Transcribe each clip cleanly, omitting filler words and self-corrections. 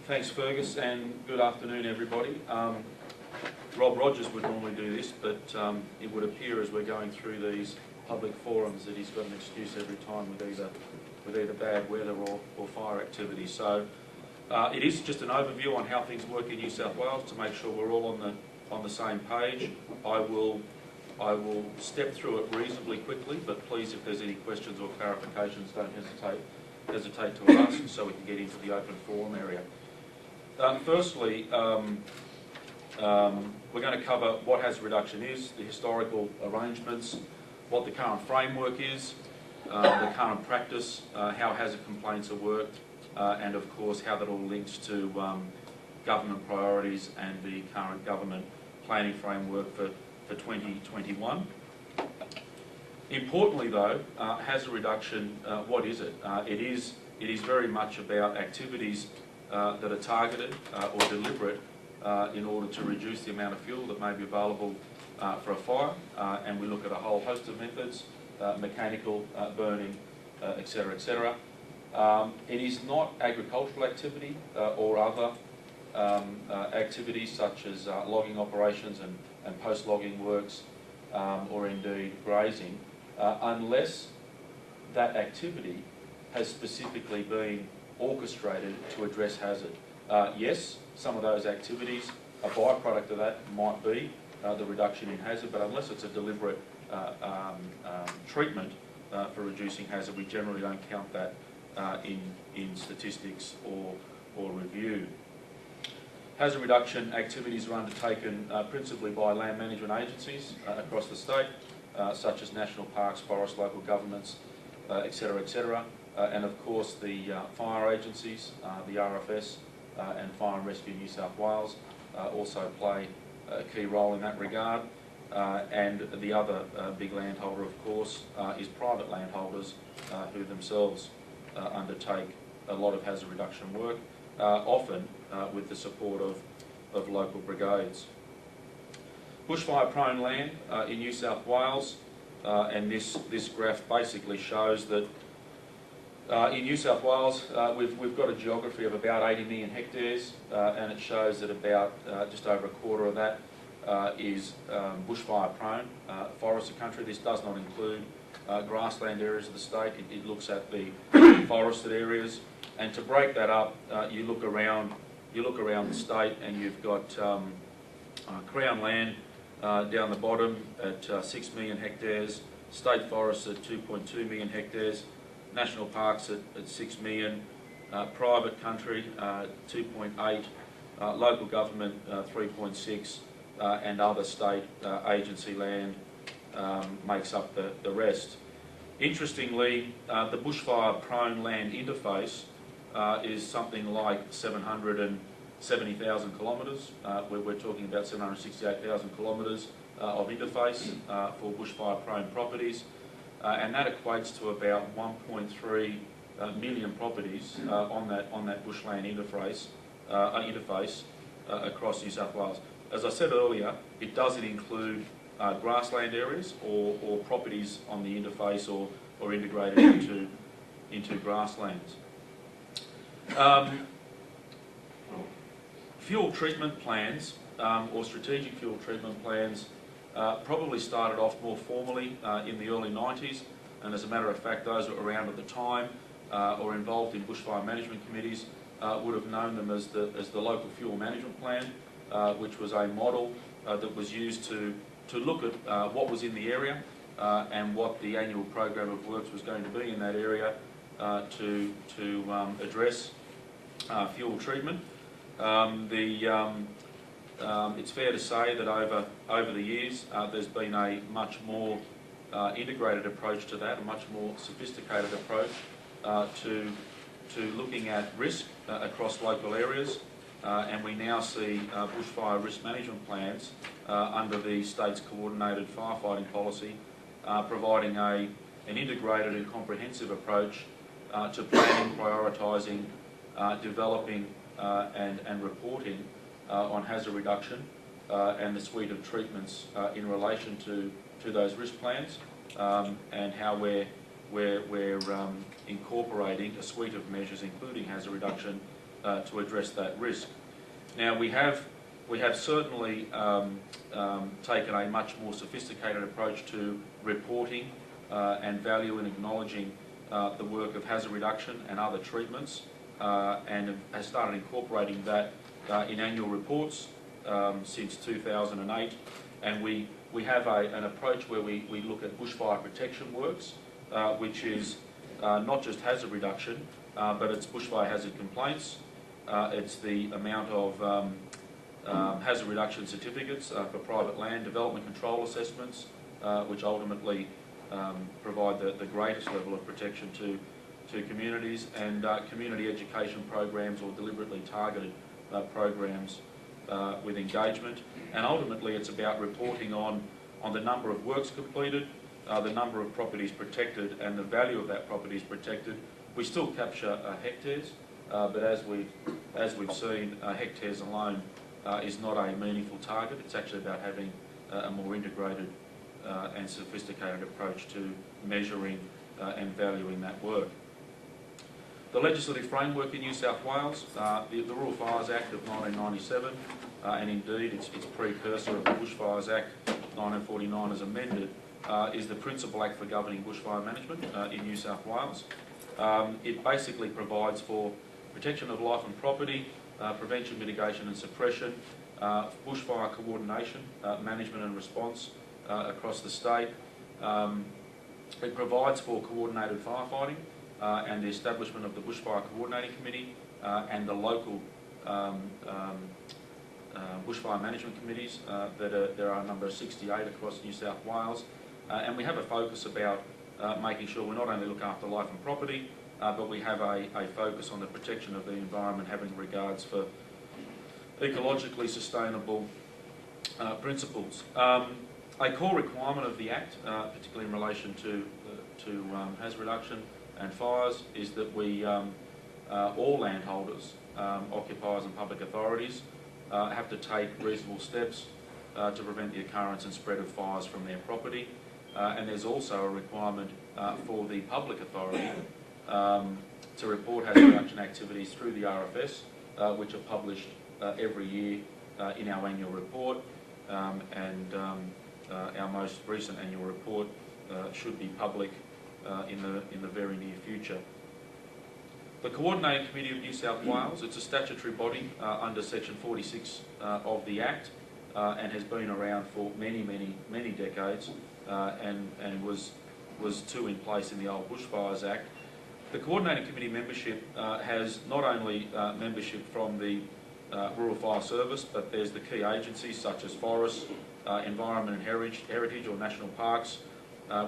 Thanks, Fergus, and good afternoon, everybody. Rob Rogers would normally do this, but it would appear as we're going through these public forums that he's got an excuse every time with either bad weather or fire activity. So it is just an overview on how things work in New South Wales to make sure we're all on the same page. I will step through it reasonably quickly, but please, if there's any questions or clarifications, don't hesitate to ask so we can get into the open forum area. Firstly, we're going to cover what hazard reduction is, the historical arrangements, what the current framework is, the current practice, how hazard complaints are worked, and of course how that all links to government priorities and the current government planning framework for 2021. Importantly though, hazard reduction, what is it? It is very much about activities that are targeted or deliberate in order to reduce the amount of fuel that may be available for a fire, and we look at a whole host of methods, mechanical, burning, etc., etc. It is not agricultural activity or other activities such as logging operations and post-logging works or indeed grazing, unless that activity has specifically been orchestrated to address hazard. Yes, some of those activities, a byproduct of that might be the reduction in hazard, but unless it's a deliberate treatment for reducing hazard, we generally don't count that in statistics or review. Hazard reduction activities are undertaken principally by land management agencies across the state, such as national parks, forests, local governments, etc., etc. And of course the fire agencies, the RFS and Fire and Rescue New South Wales also play a key role in that regard. And the other big landholder, of course, is private landholders who themselves undertake a lot of hazard reduction work, often with the support of local brigades. Bushfire-prone land in New South Wales, and this graph basically shows that in New South Wales, we've got a geography of about 80 million hectares, and it shows that about just over a quarter of that is bushfire-prone forested country. This does not include grassland areas of the state. It looks at the forested areas, and to break that up, you look around the state, and you've got Crown land down the bottom at 6 million hectares, state forests at 2.2 million hectares. National parks at 6 million, private country 2.8, local government 3.6, and other state agency land makes up the rest. Interestingly, the bushfire-prone land interface is something like 770,000 kilometres. We're talking about 768,000 kilometres of interface for bushfire-prone properties. And that equates to about 1.3 million properties on that bushland interface across New South Wales. As I said earlier, it doesn't include grassland areas or properties on the interface or integrated into grasslands. Fuel treatment plans or strategic fuel treatment plans probably started off more formally in the early 90s, and as a matter of fact, those who were around at the time or involved in bushfire management committees would have known them as the local fuel management plan, which was a model that was used to look at what was in the area and what the annual program of works was going to be in that area to address fuel treatment. It's fair to say that over the years there's been a much more integrated approach to that, a much more sophisticated approach to looking at risk across local areas, and we now see bushfire risk management plans under the state's coordinated firefighting policy providing an integrated and comprehensive approach to planning, prioritising, developing and reporting on hazard reduction and the suite of treatments in relation to those risk plans, and how we're incorporating a suite of measures, including hazard reduction, to address that risk. Now we have certainly taken a much more sophisticated approach to reporting and value and acknowledging the work of hazard reduction and other treatments, and has started incorporating that in annual reports since 2008. And we have an approach where we look at bushfire protection works, which is not just hazard reduction, but it's bushfire hazard complaints, it's the amount of hazard reduction certificates for private land, development control assessments, which ultimately provide the greatest level of protection to communities, and community education programs or deliberately targeted programs with engagement. And ultimately it's about reporting on the number of works completed, the number of properties protected, and the value of that properties protected. We still capture hectares, but as we've seen, hectares alone is not a meaningful target. It's actually about having a more integrated and sophisticated approach to measuring and valuing that work. The legislative framework in New South Wales, the Rural Fires Act of 1997, and indeed its precursor of the Bushfires Act 1949 as amended, is the principal act for governing bushfire management in New South Wales. It basically provides for protection of life and property, prevention, mitigation and suppression, bushfire coordination, management and response across the state. It provides for coordinated firefighting and the establishment of the Bushfire Coordinating Committee and the local bushfire management committees. There are a number of 68 across New South Wales, and we have a focus about making sure we not only look after life and property, but we have a focus on the protection of the environment, having regards for ecologically sustainable principles. A core requirement of the Act, particularly in relation to hazard reduction and fires, is that we, all landholders, occupiers and public authorities, have to take reasonable steps to prevent the occurrence and spread of fires from their property. And there's also a requirement for the public authority to report hazard reduction activities through the RFS, which are published every year in our annual report, and our most recent annual report should be public in the very near future. The Coordinating Committee of New South Wales, it's a statutory body under Section 46 of the Act, and has been around for many decades, and was in place in the old Bushfires Act. The Coordinating Committee membership has not only membership from the Rural Fire Service, but there's the key agencies such as forests, environment and heritage or national parks.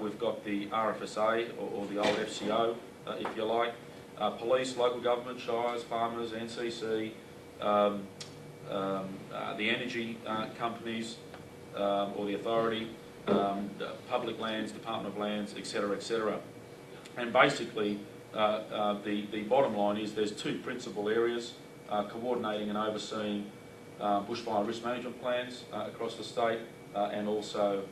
We've got the RFSA or the old FCO, if you like, police, local government, shires, farmers, NCC, the energy companies or the authority, public lands, Department of Lands, etc., etc. And basically, the bottom line is there's two principal areas: coordinating and overseeing bushfire risk management plans across the state, and also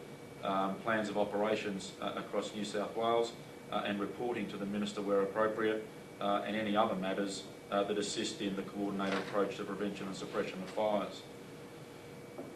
plans of operations across New South Wales, and reporting to the Minister where appropriate, and any other matters that assist in the coordinated approach to prevention and suppression of fires.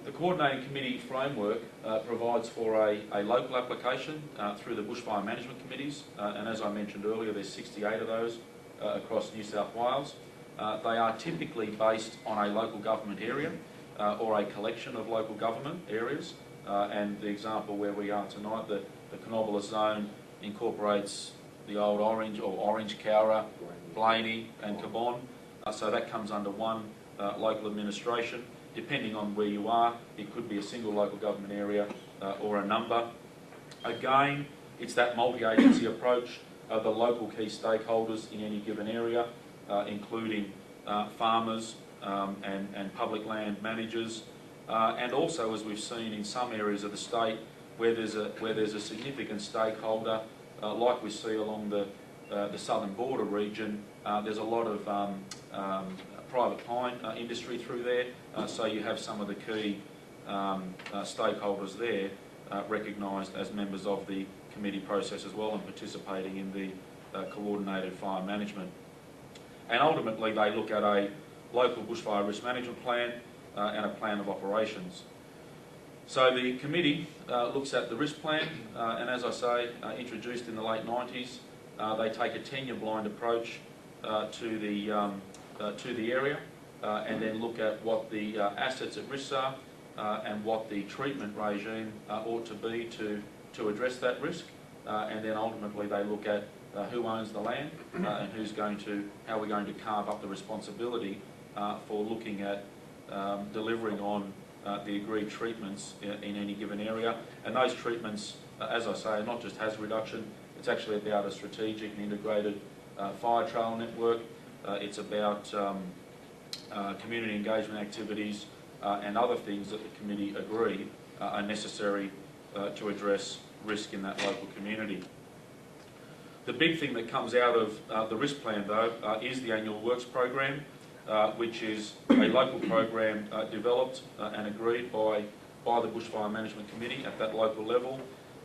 The Coordinating Committee framework provides for a local application through the Bushfire Management Committees, and as I mentioned earlier, there's 68 of those across New South Wales. They are typically based on a local government area or a collection of local government areas, and the example where we are tonight, the Canobola zone incorporates the old Orange or Orange, Cowra, Blaney and Cabon, so that comes under one local administration. Depending on where you are, it could be a single local government area or a number. Again, it's that multi-agency approach, the local key stakeholders in any given area, including farmers and public land managers, and also, as we've seen in some areas of the state, where there's a significant stakeholder, like we see along the southern border region, there's a lot of private pine industry through there, so you have some of the key stakeholders there recognised as members of the committee process as well and participating in the coordinated fire management. And ultimately they look at a local bushfire risk management plan and a plan of operations. So the committee looks at the risk plan, and as I say, introduced in the late 90s, they take a tenure-blind approach to the area, and then look at what the assets at risk are and what the treatment regime ought to be to address that risk, and then ultimately they look at who owns the land and how we're going to carve up the responsibility for looking at delivering on the agreed treatments in any given area. And those treatments, as I say, are not just hazard reduction, it's actually about a strategic and integrated fire trail network. It's about community engagement activities and other things that the committee agree are necessary to address risk in that local community. The big thing that comes out of the risk plan, though, is the annual works program, which is a local program developed and agreed by the Bushfire Management Committee at that local level,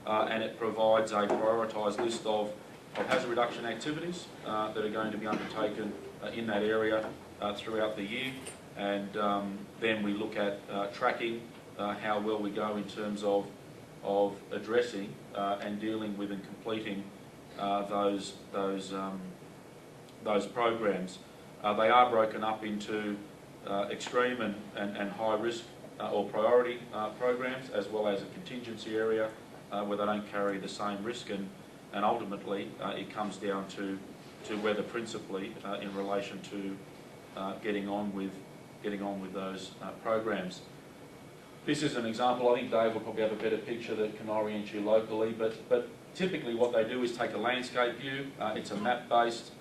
and it provides a prioritised list of hazard reduction activities that are going to be undertaken in that area throughout the year, and then we look at tracking how well we go in terms of addressing and dealing with and completing those programs. They are broken up into extreme and high risk or priority programs, as well as a contingency area where they don't carry the same risk, and ultimately it comes down to weather principally in relation to getting on with those programs. This is an example. I think Dave will probably have a better picture that can orient you locally, but typically what they do is take a landscape view. It's a map-based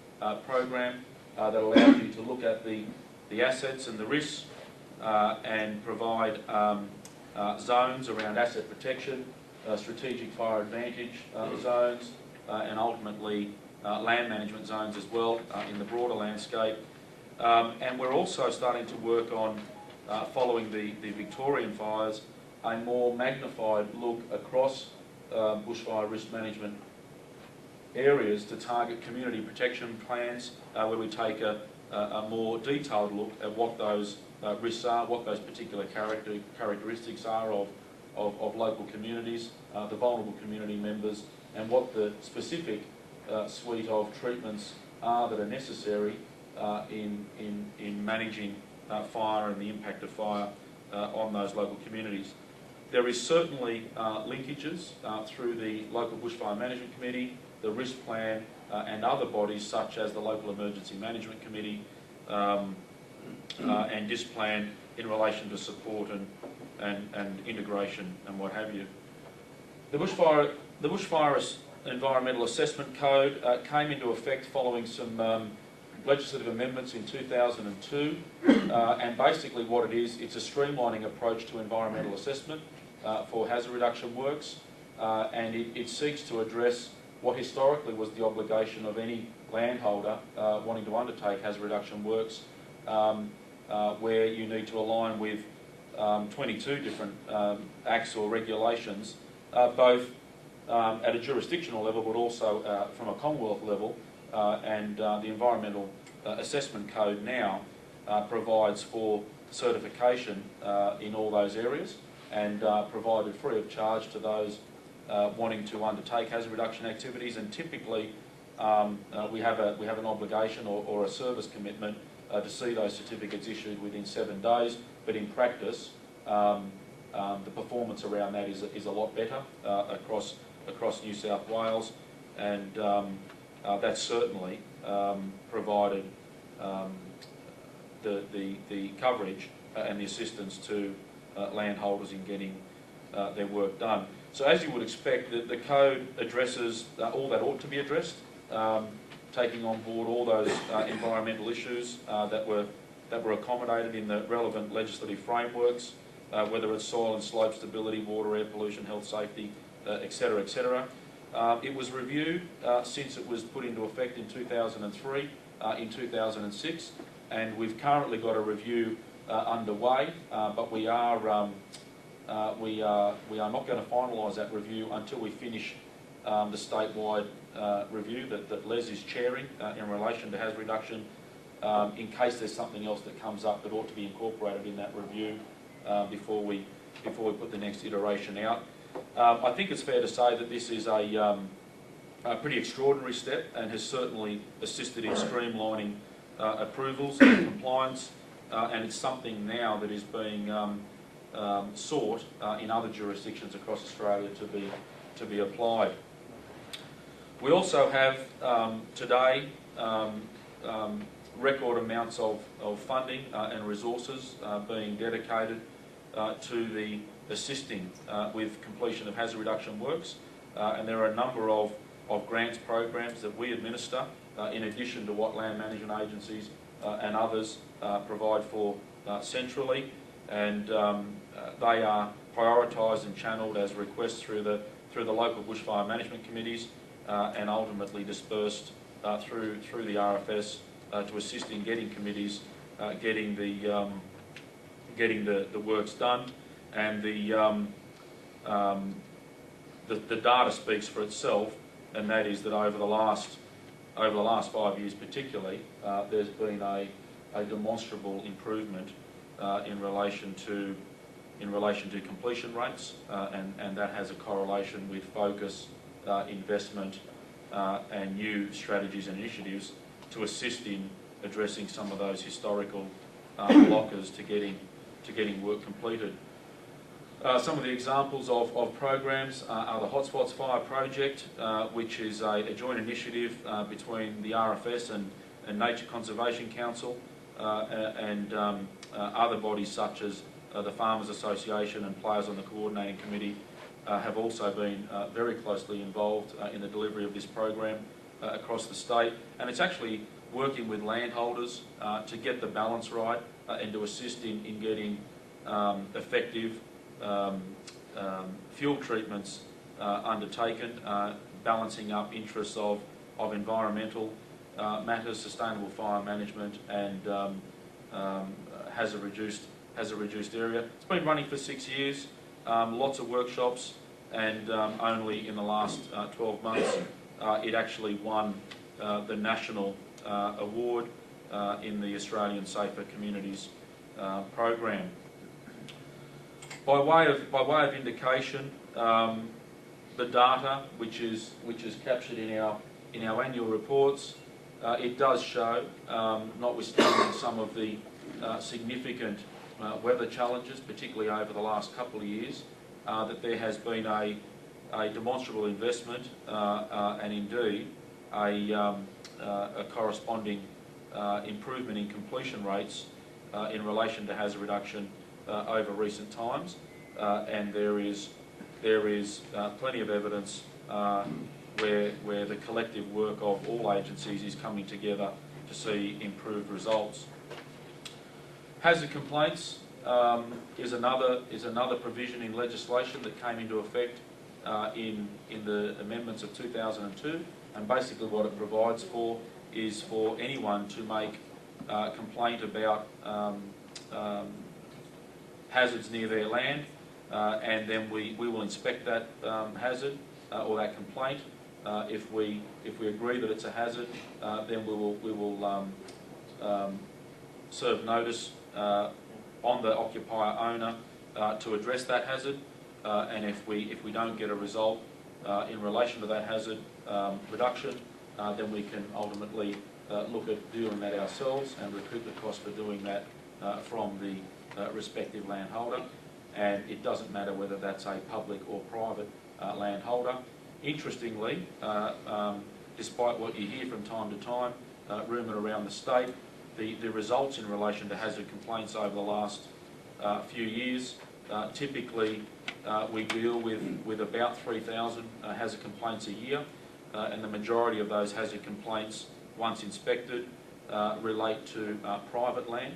program that allows you to look at the assets and the risks and provide zones around asset protection, strategic fire advantage zones, and ultimately land management zones as well in the broader landscape. And we're also starting to work on, following the Victorian fires, a more magnified look across bushfire risk management areas to target community protection plans, where we take a more detailed look at what those risks are, what those particular characteristics are of local communities, the vulnerable community members, and what the specific suite of treatments are that are necessary in managing fire and the impact of fire on those local communities. There is certainly linkages through the local Bushfire Management Committee, the risk plan, and other bodies such as the Local Emergency Management Committee and DIS plan in relation to support and integration and what have you. The Bushfire Environmental Assessment Code came into effect following some legislative amendments in 2002, and basically what it is, it's a streamlining approach to environmental assessment for hazard reduction works, and it seeks to address what historically was the obligation of any landholder wanting to undertake hazard reduction works, where you need to align with 22 different acts or regulations, both at a jurisdictional level but also from a Commonwealth level, and the Environmental Assessment Code now provides for certification in all those areas, and provided free of charge to those wanting to undertake hazard reduction activities. And typically we have an obligation or a service commitment to see those certificates issued within 7 days, but in practice the performance around that is a lot better across New South Wales, and that's certainly provided the coverage and the assistance to landholders in getting their work done. So as you would expect, the code addresses all that ought to be addressed, taking on board all those environmental issues that were accommodated in the relevant legislative frameworks, whether it's soil and slope stability, water, air pollution, health, safety, etc., etc. It was reviewed since it was put into effect in 2003, in 2006, and we've currently got a review underway, but we are not going to finalise that review until we finish the statewide review that Les is chairing in relation to hazard reduction in case there's something else that comes up that ought to be incorporated in that review before we put the next iteration out. I think it's fair to say that this is a pretty extraordinary step and has certainly assisted in streamlining approvals and compliance, and it's something now that is being sought in other jurisdictions across Australia to be applied. We also have today record amounts of funding and resources being dedicated to the assisting with completion of hazard reduction works, and there are a number of grants programs that we administer in addition to what land management agencies and others provide for centrally, and they are prioritised and channelled as requests through the local bushfire management committees and ultimately dispersed through the RFS to assist in getting committees getting the works done, and the data speaks for itself, and that is that over the last 5 years particularly, there's been a demonstrable improvement in relation to completion rates, and that has a correlation with focus, investment, and new strategies and initiatives to assist in addressing some of those historical blockers to getting work completed. Some of the examples of programs are the Hotspots Fire Project, which is a joint initiative between the RFS and Nature Conservation Council and other bodies such as the Farmers Association and players on the coordinating committee have also been very closely involved in the delivery of this program across the state, and it's actually working with landholders to get the balance right and to assist in getting effective fuel treatments undertaken, balancing up interests of environmental matters, sustainable fire management, and hazard reduced area. It's been running for 6 years, lots of workshops, and only in the last 12 months it actually won the national award in the Australian Safer Communities program. By way of indication, the data which is captured in our annual reports, it does show, notwithstanding some of the significant weather challenges, particularly over the last couple of years, that there has been a demonstrable investment and indeed a corresponding improvement in completion rates in relation to hazard reduction over recent times, and there is plenty of evidence where the collective work of all agencies is coming together to see improved results. Hazard complaints is another provision in legislation that came into effect in the amendments of 2002, and basically what it provides for is for anyone to make a complaint about hazards near their land, and then we will inspect that hazard or that complaint. If we agree that it's a hazard, then we will serve notice on the occupier owner to address that hazard, and if we don't get a result in relation to that hazard reduction, then we can ultimately look at doing that ourselves and recoup the cost for doing that from the respective landholder, and it doesn't matter whether that's a public or private landholder. Interestingly, despite what you hear from time to time, rumoured around the state, the results in relation to hazard complaints over the last few years, typically we deal with about 3,000 hazard complaints a year, and the majority of those hazard complaints, once inspected, relate to private land,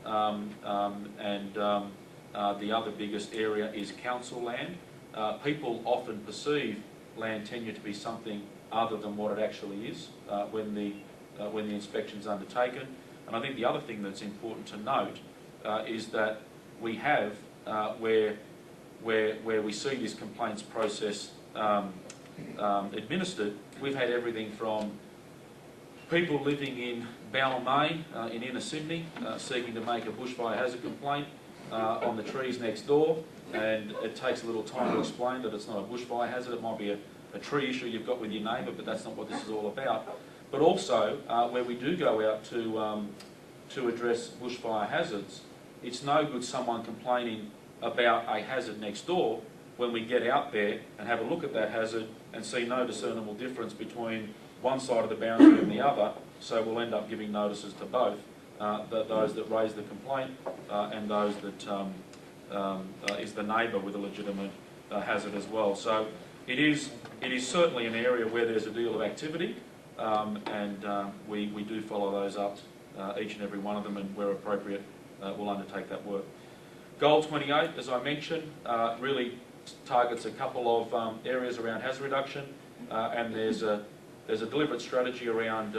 and the other biggest area is council land. People often perceive land tenure to be something other than what it actually is when the inspection's undertaken. And I think the other thing that's important to note is that we have, where we see this complaints process administered, we've had everything from People living in Balmain in inner Sydney seeking to make a bushfire hazard complaint on the trees next door, and it takes a little time to explain that it's not a bushfire hazard. It might be a tree issue you've got with your neighbour, but that's not what this is all about. But also, where we do go out to address bushfire hazards, it's no good someone complaining about a hazard next door when we get out there and have a look at that hazard and see no discernible difference between one side of the boundary and the other, so we'll end up giving notices to both, those that raise the complaint and those that is the neighbour with a legitimate hazard as well. So it is certainly an area where there's a deal of activity, and we do follow those up, each and every one of them, and where appropriate we'll undertake that work. Goal 28, as I mentioned, really targets a couple of areas around hazard reduction, and there's a deliberate strategy around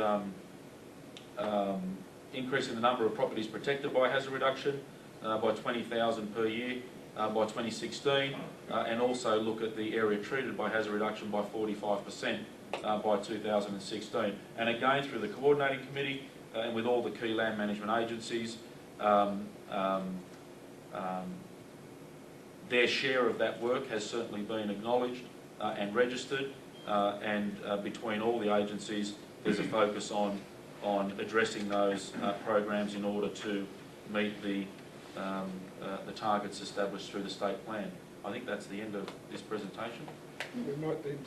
increasing the number of properties protected by hazard reduction by 20,000 per year by 2016, and also look at the area treated by hazard reduction by 45% by 2016. And again, through the coordinating committee and with all the key land management agencies, their share of that work has certainly been acknowledged and registered, and between all the agencies there's a focus on addressing those programs in order to meet the targets established through the state plan. I think that's the end of this presentation. We might then